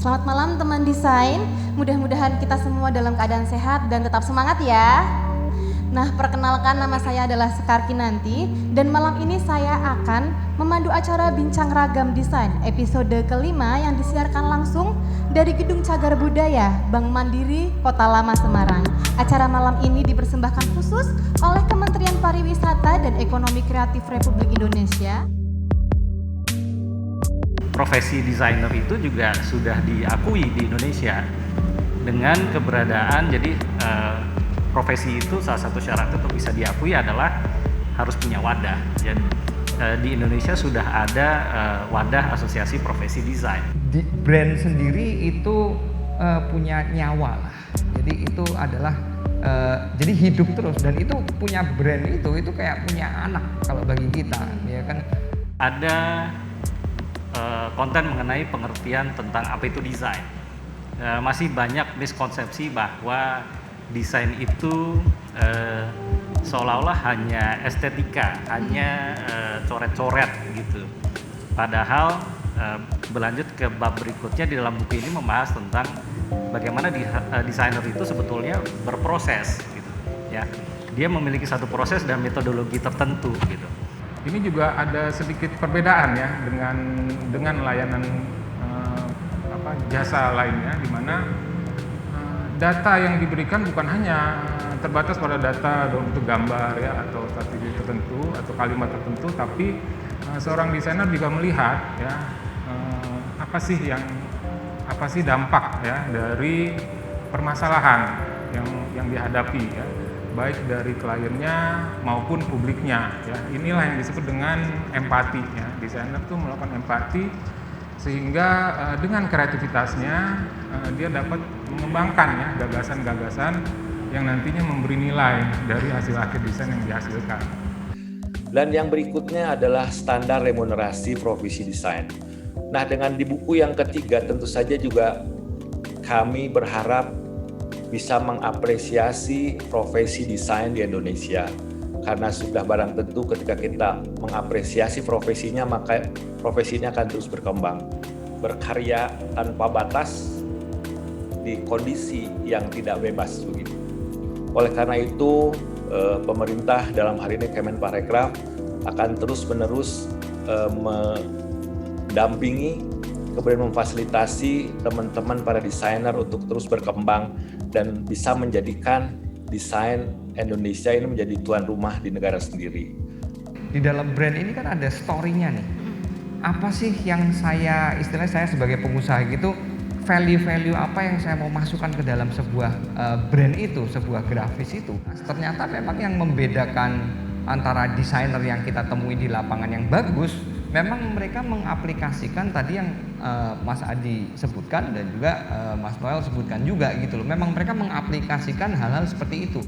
Selamat malam teman desain, mudah-mudahan kita semua dalam keadaan sehat dan tetap semangat ya. Nah, perkenalkan nama saya adalah Sekar Kinanti dan malam ini saya akan memandu acara Bincang Ragam Desain episode kelima yang disiarkan langsung dari Gedung Cagar Budaya, Bank Mandiri, Kota Lama, Semarang. Acara malam ini dipersembahkan khusus oleh Kementerian Pariwisata dan Ekonomi Kreatif Republik Indonesia. Profesi desainer itu juga sudah diakui di Indonesia dengan keberadaan, jadi profesi itu salah satu syarat untuk bisa diakui adalah harus punya wadah. Jadi di Indonesia sudah ada wadah asosiasi profesi desain. Di brand sendiri itu punya nyawa lah. Jadi itu adalah jadi hidup terus, dan itu punya brand itu kayak punya anak kalau bagi kita, ya kan. Ada konten mengenai pengertian tentang apa itu desain. Masih banyak miskonsepsi bahwa desain itu seolah-olah hanya estetika, hanya coret-coret gitu. Padahal berlanjut ke bab berikutnya di dalam buku ini membahas tentang bagaimana desainer itu sebetulnya berproses gitu, ya. Dia memiliki satu proses dan metodologi tertentu gitu. Ini juga ada sedikit perbedaan ya dengan layanan jasa lainnya, di mana data yang diberikan bukan hanya terbatas pada data untuk gambar ya, atau strategi tertentu atau kalimat tertentu, tapi seorang desainer juga melihat ya apa sih dampak ya dari permasalahan yang dihadapi ya, baik dari kliennya maupun publiknya ya. Inilah yang disebut dengan empati ya. Desainer tuh melakukan empati sehingga dengan kreativitasnya dia dapat mengembangkan ya gagasan-gagasan yang nantinya memberi nilai dari hasil akhir desain yang dihasilkan. Dan yang berikutnya adalah standar remunerasi profesi desain. Nah, dengan di buku yang ketiga tentu saja juga kami berharap bisa mengapresiasi profesi desain di Indonesia. Karena sudah barang tentu ketika kita mengapresiasi profesinya, maka profesinya akan terus berkembang. Berkarya tanpa batas di kondisi yang tidak bebas begitu. Oleh karena itu, pemerintah dalam hal ini Kemenparekraf akan terus-menerus mendampingi, kemudian memfasilitasi teman-teman para desainer untuk terus berkembang dan bisa menjadikan desain Indonesia ini menjadi tuan rumah di negara sendiri. Di dalam brand ini kan ada story-nya nih. Apa sih yang istilahnya saya sebagai pengusaha gitu, value-value apa yang saya mau masukkan ke dalam sebuah brand itu, sebuah grafis itu. Ternyata memang yang membedakan antara desainer yang kita temui di lapangan yang bagus, memang mereka mengaplikasikan tadi yang Mas Adi sebutkan dan juga Mas Noel sebutkan juga gitu loh. Memang mereka mengaplikasikan hal-hal seperti itu.